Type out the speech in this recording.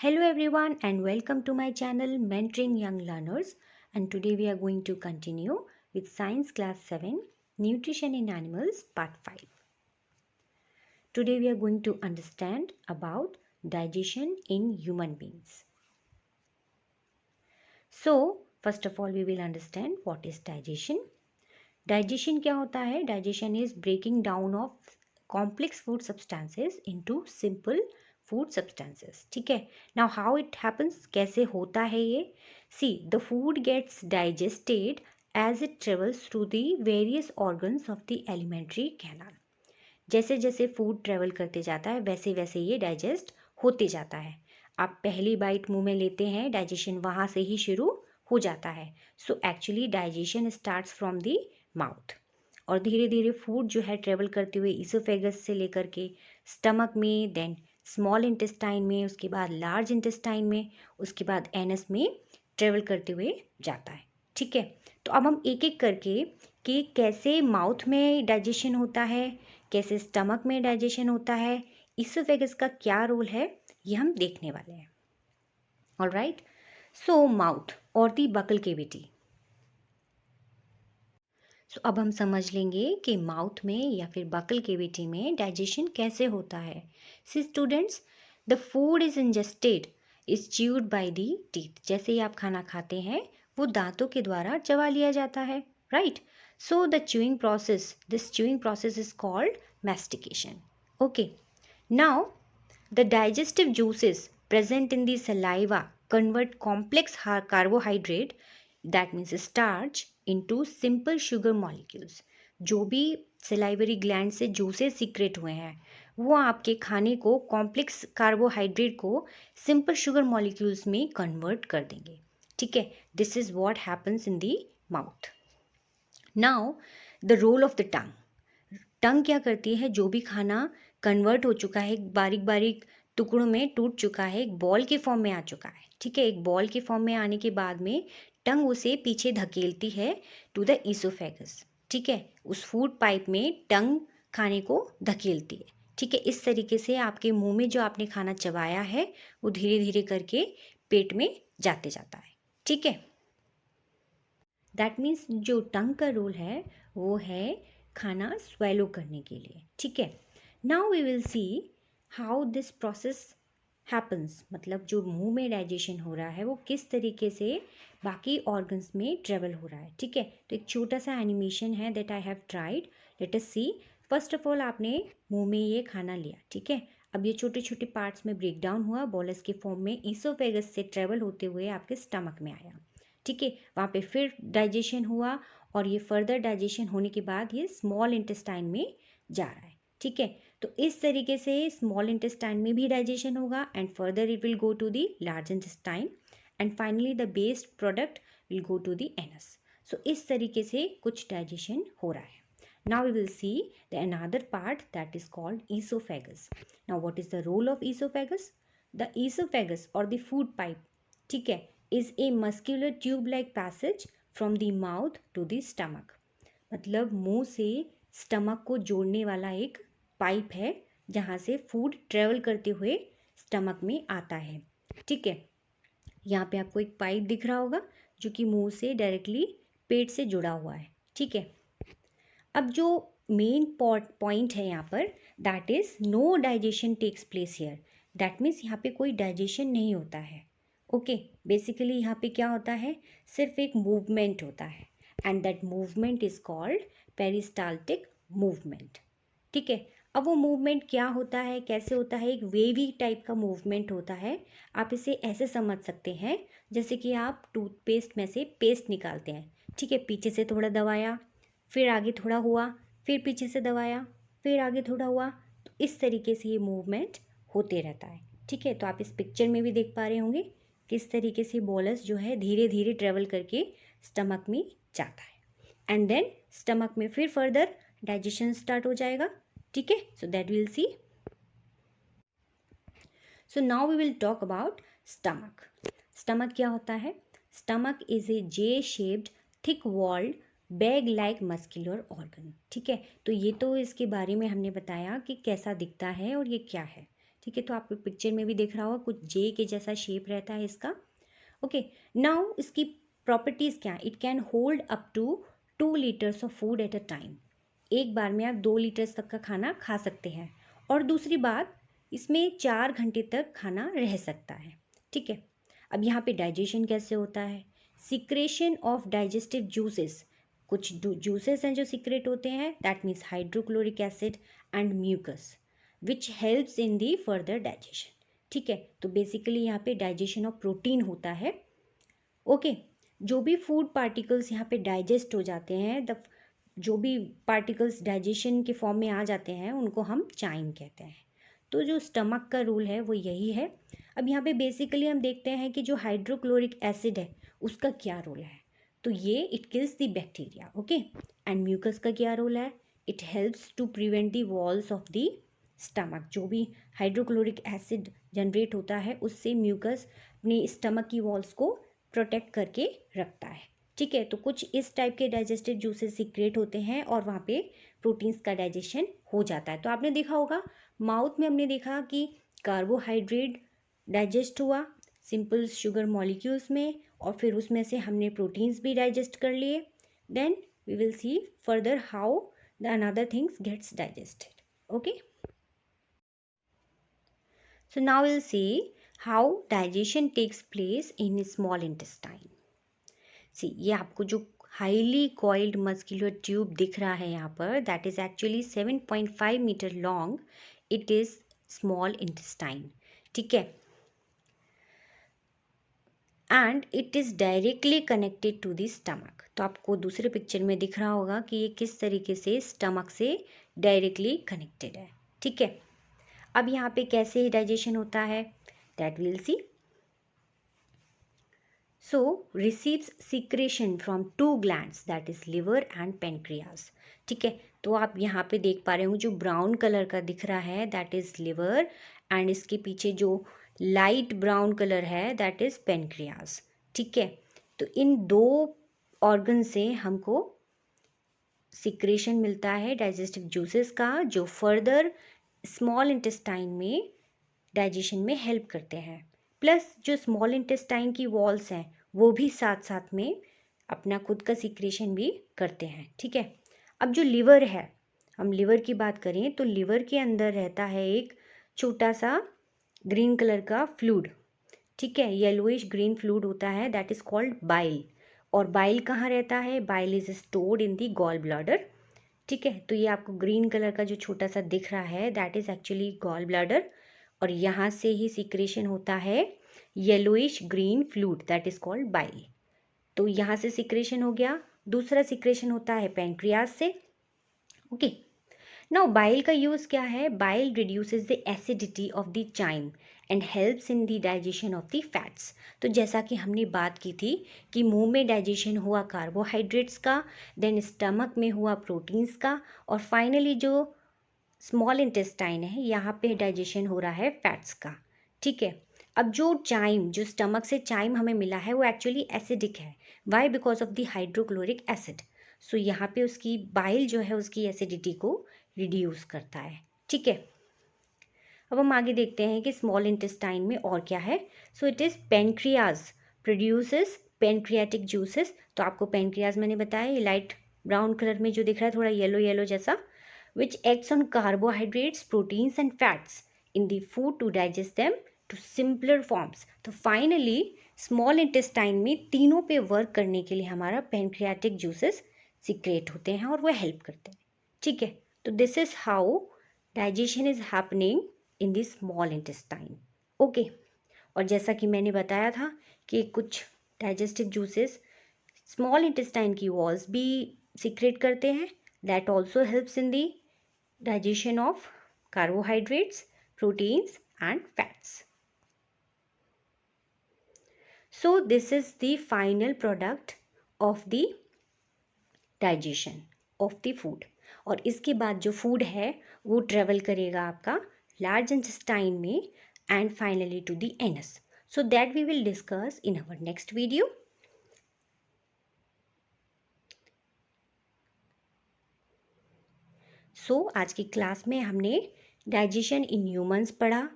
Hello everyone and welcome to my channel Mentoring Young Learners, and today we are going to continue with Science Class 7 Nutrition in Animals Part 5. Today we are going to understand about digestion in human beings. So first of all we will understand what is digestion. Digestion क्या होता है? Digestion is breaking down of complex food substances into simple food substances. ठीक है. Now how it happens, कैसे होता है ये? See the food gets digested as it travels through the various organs of the alimentary canal. जैसे जैसे food travel करते जाता है वैसे वैसे ये डाइजेस्ट होते जाता है. आप पहली बाइट मुंह में लेते हैं, डाइजेशन वहाँ से ही शुरू हो जाता है. So actually digestion starts from the mouth और धीरे धीरे फूड जो है ट्रेवल करते हुए इसोफेगस से लेकर के स्टमक में, देन स्मॉल इंटेस्टाइन में, उसके बाद लार्ज इंटेस्टाइन में, उसके बाद एनस में ट्रेवल करते हुए जाता है. ठीक है. तो अब हम एक एक करके कि कैसे माउथ में डाइजेशन होता है, कैसे स्टमक में डाइजेशन होता है, इसोफेगस का क्या रोल है, ये हम देखने वाले हैं. ऑलराइट. सो माउथ और दी बकल केविटी. सो अब हम समझ लेंगे कि माउथ में या फिर बकल केविटी में डाइजेशन कैसे होता है. See students, the food is ingested is chewed by the teeth. जैसे ही आप खाना खाते हैं वो दांतों के द्वारा चबा लिया जाता है. Right. So the chewing process is called mastication. Okay. Now the digestive juices present in the saliva convert complex carbohydrate, that means starch, into simple sugar molecules. जो भी सलाइवरी ग्लैंड से जूसेस सीक्रेट हुए हैं वो आपके खाने को, complex carbohydrate को सिंपल शुगर मॉलिक्यूल्स में कन्वर्ट कर देंगे. ठीक है. This is what happens in the mouth. Now the role of the tongue. Tongue क्या करती है? जो भी खाना कन्वर्ट हो चुका है, बारीक बारीक टुकड़ों में टूट चुका है, एक बॉल के फॉर्म में आ चुका है. ठीक है. एक बॉल के फॉर्म में आने के बाद में टंग उसे पीछे धकेलती है टू द इसोफेगस. ठीक है. उस फूड पाइप में टंग खाने को धकेलती है. ठीक है. इस तरीके से आपके मुंह में जो आपने खाना चबाया है वो धीरे धीरे करके पेट में जाते जाता है. ठीक है. दैट मीन्स जो टंग का रोल है वो है खाना स्वेलो करने के लिए. ठीक है. Now we will see how this process happens. मतलब जो मुंह में डाइजेशन हो रहा है वो किस तरीके से बाकी ऑर्गन्स में ट्रेवल हो रहा है. ठीक है. तो एक छोटा सा एनिमेशन है that I have tried. Let us see. First of all आपने मुंह में ये खाना लिया. ठीक है. अब ये छोटे छोटे पार्ट्स में ब्रेक डाउन हुआ, बॉलस के फॉर्म में इसोफेगस से ट्रेवल होते हुए आपके स्टमक में आया. ठीक है. वहाँ पे फिर डाइजेशन हुआ और ये फर्दर डाइजेशन होने के बाद ये स्मॉल इंटेस्टाइन में जा रहा है. ठीक है. तो इस तरीके से स्मॉल इंटेस्टाइन में भी डाइजेशन होगा and further it will go to the large intestine and finally the based product will go to the anus. So इस तरीके से कुछ डाइजेशन हो रहा है. Now we will see the another part that is called oesophagus. Now what is the role of oesophagus? The oesophagus और the food pipe, ठीक है, is a muscular tube like passage from the mouth to the stomach. मतलब मुंह से stomach को जोड़ने वाला एक पाइप है जहाँ से फूड ट्रेवल करते हुए स्टमक में आता है. ठीक है. यहाँ पे आपको एक पाइप दिख रहा होगा जो कि मुंह से डायरेक्टली पेट से जुड़ा हुआ है. ठीक है. अब जो मेन पॉइंट है यहाँ पर, that is no digestion takes place here. That means यहाँ पे कोई डाइजेशन नहीं होता है. ओके. बेसिकली यहाँ पे क्या होता है? सिर्फ एक मूवमेंट होता है and that movement is called peristaltic movement. ठीक है. अब वो मूवमेंट क्या होता है, कैसे होता है? एक वेवी टाइप का मूवमेंट होता है. आप इसे ऐसे समझ सकते हैं जैसे कि आप टूथपेस्ट में से पेस्ट निकालते हैं. ठीक है. पीछे से थोड़ा दबाया, फिर आगे थोड़ा हुआ, फिर पीछे से दबाया, फिर आगे थोड़ा हुआ. तो इस तरीके से ये मूवमेंट होते रहता है. ठीक है. तो आप इस पिक्चर में भी देख पा रहे होंगे किस तरीके से बोलस जो है धीरे धीरे ट्रेवल करके स्टमक में जाता है एंड देन स्टमक में फिर फर्दर डाइजेशन स्टार्ट हो जाएगा. ठीक है. So that will see. So now we will talk about stomach. Stomach क्या होता है? Stomach is a J shaped thick walled bag like muscular organ. ठीक है. तो ये तो इसके बारे में हमने बताया कि कैसा दिखता है और ये क्या है. ठीक ठीक है, तो आपको पिक्चर में भी दिख रहा होगा, कुछ जे के जैसा शेप रहता है इसका। ओके, नाउ इसकी प्रॉपर्टीज़ क्या है? It can hold up to 2 litres of food at a time. एक बार में आप 2 लीटर्स तक का खाना खा सकते हैं। और दूसरी बात, इसमें 4 घंटे तक खाना रह सकता है। ठीक है, अब यहाँ पे डाइजेशन कैसे होता है? सिक्रेशन ऑफ डाइजेस्टिव जूसेस, कुछ जूसेस हैं जो सिक्रेट होते हैं, that means hydrochloric acid and mucus which helps in the further digestion. ठीक है, तो बेसिकली यहाँ पे डाइजेशन ऑफ प्रोटीन होता है। ओके, जो भी फूड पार्टिकल्स यहाँ पे डाइजेस्ट हो जाते हैं, जो भी पार्टिकल्स डाइजेशन के फॉर्म में आ जाते हैं उनको हम चाइम कहते हैं। तो जो स्टमक का रूल है वो यही है। अब यहाँ पे बेसिकली हम देखते हैं कि जो हाइड्रोक्लोरिक एसिड है उसका क्या रोल है। तो ये it kills the bacteria. Okay, and mucus का क्या रोल है? It helps to prevent the walls of the stomach. जो भी हाइड्रोक्लोरिक एसिड जनरेट होता है उससे म्यूकस अपने स्टमक की वॉल्स को प्रोटेक्ट करके रखता है। ठीक है, तो कुछ इस टाइप के डाइजेस्टिव जूसेस सीक्रेट होते हैं और वहाँ पे प्रोटीन्स का डाइजेशन हो जाता है। तो आपने देखा होगा माउथ में हमने देखा कि कार्बोहाइड्रेट डाइजेस्ट हुआ सिंपल शुगर मॉलिक्यूल्स में, और फिर उसमें से हमने प्रोटीन्स भी डाइजेस्ट कर लिए। Then we will see further how the another things gets digested. Okay, so now we'll see how digestion takes place in small intestine. See, ये आपको जो हाईली कॉइल्ड मस्कुलर ट्यूब दिख रहा है यहाँ पर, that is actually 7.5 metre long. It is small intestine. ठीक है, and it is directly connected to the stomach. तो आपको दूसरे पिक्चर में दिख रहा होगा कि ये किस तरीके से स्टमक से डायरेक्टली कनेक्टेड है। ठीक है, अब यहाँ पे कैसे डाइजेशन होता है, that will C. So receives secretion from 2 glands, that is liver and pancreas. ठीक है, तो आप यहाँ पे देख पा रहे हो जो ब्राउन कलर का दिख रहा है दैट इज लिवर, एंड इसके पीछे जो लाइट ब्राउन कलर है दैट इज पेनक्रियाज। ठीक है, तो इन दो ऑर्गन से हमको सिक्रेशन मिलता है डाइजेस्टिव जूसेस का, जो फर्दर स्मॉल इंटेस्टाइन में डाइजेशन में हेल्प करते हैं। प्लस जो स्मॉल इंटेस्टाइन की वॉल्स हैं वो भी साथ साथ में अपना खुद का सिक्रेशन भी करते हैं। ठीक है, अब जो लिवर है, हम लिवर की बात करें तो लिवर के अंदर रहता है एक छोटा सा ग्रीन कलर का फ्लूइड। ठीक है, येलोइश ग्रीन फ्लूइड होता है, दैट इज कॉल्ड बाइल। और बाइल कहाँ रहता है? Bile is stored in the gall bladder. ठीक है, तो ये आपको ग्रीन कलर का जो छोटा सा दिख रहा है that is actually gall bladder, और यहाँ से ही सिक्रेशन होता है yellowish green fluid that is called bile. तो यहाँ से सिक्रेशन हो गया। दूसरा सिक्रेशन होता है पेनक्रियाज से। ओके, नाउ बाइल का यूज़ क्या है? Bile reduces the acidity of the chyme and helps in the digestion of the fats. तो जैसा कि हमने बात की थी कि मुंह में डाइजेशन हुआ कार्बोहाइड्रेट्स का, देन स्टमक में हुआ प्रोटीन्स का, और फाइनली जो स्मॉल इंटेस्टाइन है यहाँ पे डाइजेशन हो रहा है फैट्स का। ठीक है, अब जो चाइम, जो स्टमक से चाइम हमें मिला है वो एक्चुअली एसिडिक है। Why? Because of the hydrochloric acid. So यहाँ पे उसकी बाइल जो है उसकी एसिडिटी को रिड्यूस करता है। ठीक है, अब हम आगे देखते हैं कि स्मॉल इंटेस्टाइन में और क्या है। So it is pancreas produces pancreatic juices. तो आपको पेनक्रियाज मैंने बताया, ये लाइट ब्राउन कलर में जो दिख रहा है थोड़ा येलो येलो जैसा, which acts on carbohydrates, proteins and fats in the food to digest them to simpler forms. तो फाइनली स्मॉल इंटेस्टाइन में तीनों पे वर्क करने के लिए हमारा पेनक्रियाटिक जूसेस सिक्रेट होते हैं और वो हेल्प करते हैं। ठीक है, तो this is how digestion is happening in the small intestine. Okay, और जैसा कि मैंने बताया था कि कुछ डाइजेस्टिव जूसेस स्मॉल इंटेस्टाइन की वॉल्स भी सिक्रेट करते हैं, that also helps in the digestion of carbohydrates, proteins and fats. So this is the final product of the digestion of the food. और इसके बाद जो फूड है वो ट्रेवल करेगा आपका लार्ज इंटेस्टाइन में and finally to the anus. So that we will discuss in our next video. So आज की क्लास में हमने डाइजेशन इन ह्यूमंस पढ़ा,